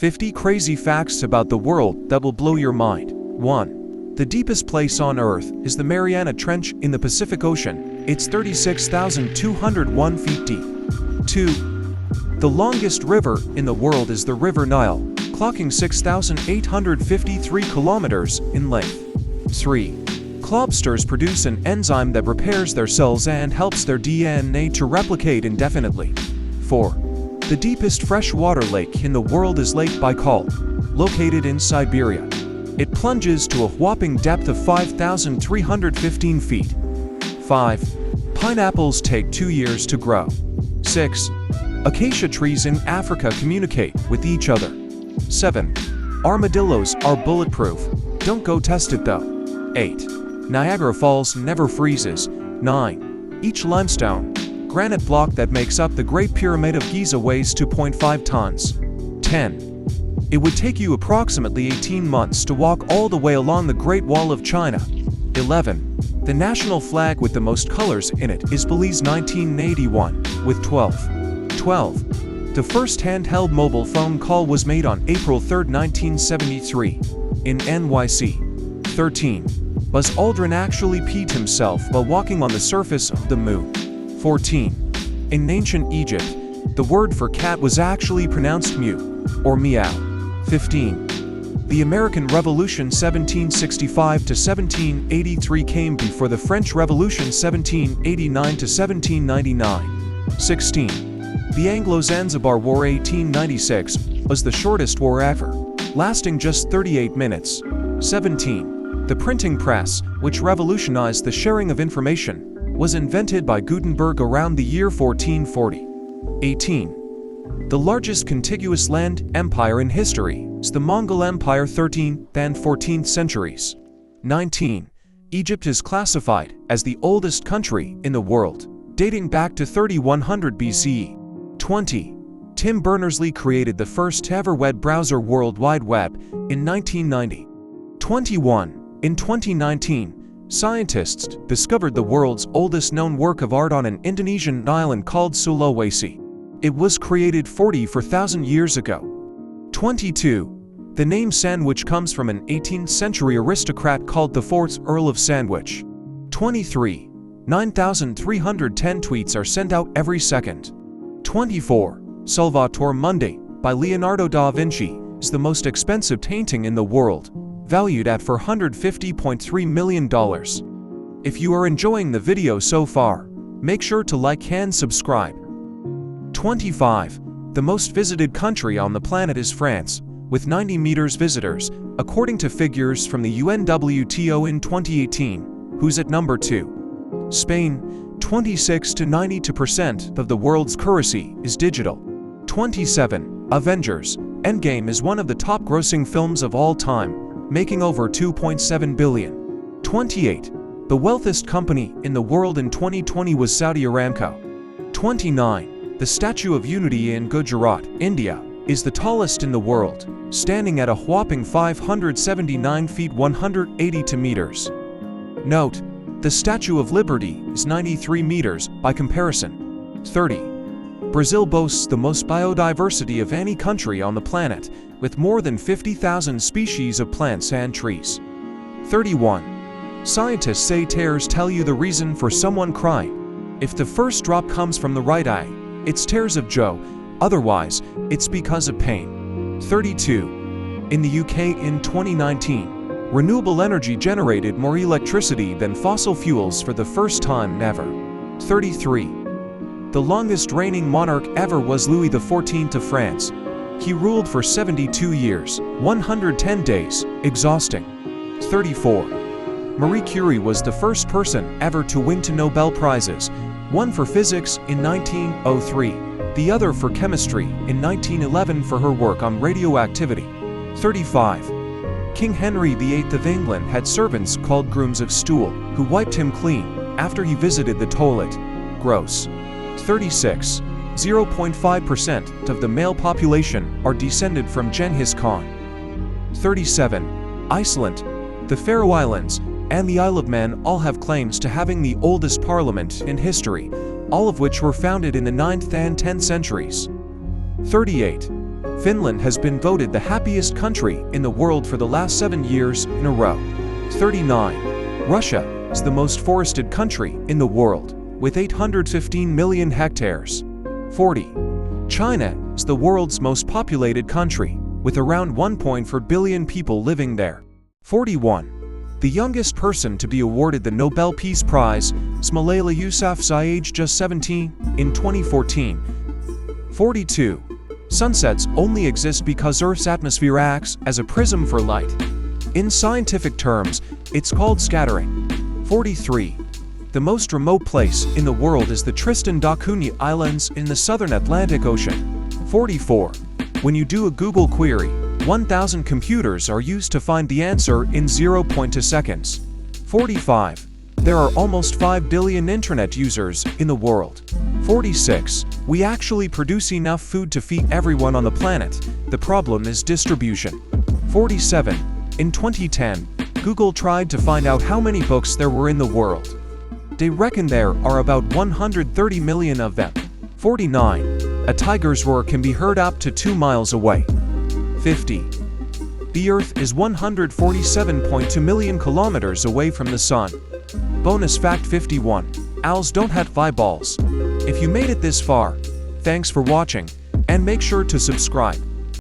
50 crazy facts about the world that will blow your mind. 1. The deepest place on Earth is the Mariana Trench in the Pacific Ocean. It's 36,201 feet deep. 2. The longest river in the world is the River Nile, clocking 6,853 kilometers in length. 3. Lobsters produce an enzyme that repairs their cells and helps their DNA to replicate indefinitely. 4. The deepest freshwater lake in the world is Lake Baikal, located in Siberia. It plunges to a whopping depth of 5,315 feet. 5. Pineapples take 2 years to grow. 6. Acacia trees in Africa communicate with each other. 7. Armadillos are bulletproof. Don't go test it though. 8. Niagara Falls never freezes. 9. Each limestone, granite block that makes up the Great Pyramid of Giza weighs 2.5 tons. 10. It would take you approximately 18 months to walk all the way along the Great Wall of China. 11. The national flag with the most colors in it is Belize 1981, with 12. 12. The first handheld mobile phone call was made on April 3, 1973, in NYC. 13. Buzz Aldrin actually peed himself while walking on the surface of the moon. 14. In ancient Egypt, the word for cat was actually pronounced mew, or meow. 15. The American Revolution 1765 to 1783 came before the French Revolution 1789 to 1799. 16. The Anglo-Zanzibar War 1896 was the shortest war ever, lasting just 38 minutes. 17. The printing press, which revolutionized the sharing of information, was invented by Gutenberg around the year 1440. 18. The largest contiguous land empire in history is the Mongol Empire 13th and 14th centuries. 19. Egypt is classified as the oldest country in the world, dating back to 3100 BCE. 20. Tim Berners-Lee created the first ever web browser World Wide Web in 1990. 21. In 2019, scientists discovered the world's oldest known work of art on an Indonesian island called Sulawesi. It was created 44,000 years ago. 22. The name Sandwich comes from an 18th century aristocrat called the 4th Earl of Sandwich. 23. 9,310 tweets are sent out every second. 24. Salvator Mundi, by Leonardo da Vinci, is the most expensive painting in the world, valued at $450.3 million. If you are enjoying the video so far, make sure to like and subscribe. 25. The most visited country on the planet is France, with 90 million visitors, according to figures from the UNWTO in 2018, who's at number 2. Spain, 26 to 92% of the world's currency is digital. 27. Avengers: Endgame is one of the top grossing films of all time, making over $2.7 billion. 28. The wealthiest company in the world in 2020 was Saudi Aramco. 29. The Statue of Unity in Gujarat, India, is the tallest in the world, standing at a whopping 579 feet 182 meters. Note, the Statue of Liberty is 93 meters by comparison. 30. Brazil boasts the most biodiversity of any country on the planet, with more than 50,000 species of plants and trees. 31. Scientists say tears tell you the reason for someone crying. If the first drop comes from the right eye, it's tears of joy, otherwise, it's because of pain. 32. In the UK in 2019, renewable energy generated more electricity than fossil fuels for the first time ever. 33. The longest reigning monarch ever was Louis XIV of France. He ruled for 72 years, 110 days, exhausting. 34. Marie Curie was the first person ever to win 2 Nobel Prizes, one for physics in 1903, the other for chemistry in 1911 for her work on radioactivity. 35. King Henry VIII of England had servants called grooms of stool, who wiped him clean after he visited the toilet. Gross. 36. 0.5% of the male population are descended from Genghis Khan. 37. Iceland, the Faroe Islands, and the Isle of Man all have claims to having the oldest parliament in history, all of which were founded in the 9th and 10th centuries. 38. Finland has been voted the happiest country in the world for the last 7 years in a row. 39. Russia is the most forested country in the world, with 815 million hectares. 40. China is the world's most populated country, with around 1.4 billion people living there. 41. The youngest person to be awarded the Nobel Peace Prize is Malala Yousafzai, aged just 17, in 2014. 42. Sunsets only exist because Earth's atmosphere acts as a prism for light. In scientific terms, it's called scattering. 43. The most remote place in the world is the Tristan da Cunha Islands in the southern Atlantic Ocean. 44. When you do a Google query, 1,000 computers are used to find the answer in 0.2 seconds. 45. There are almost 5 billion internet users in the world. 46. We actually produce enough food to feed everyone on the planet. The problem is distribution. 47. In 2010, Google tried to find out how many books there were in the world. They reckon there are about 130 million of them. 49. A tiger's roar can be heard up to 2 miles away. 50. The Earth is 147.2 million kilometers away from the Sun. Bonus fact 51. Owls don't have eyeballs. If you made it this far, thanks for watching, and make sure to subscribe.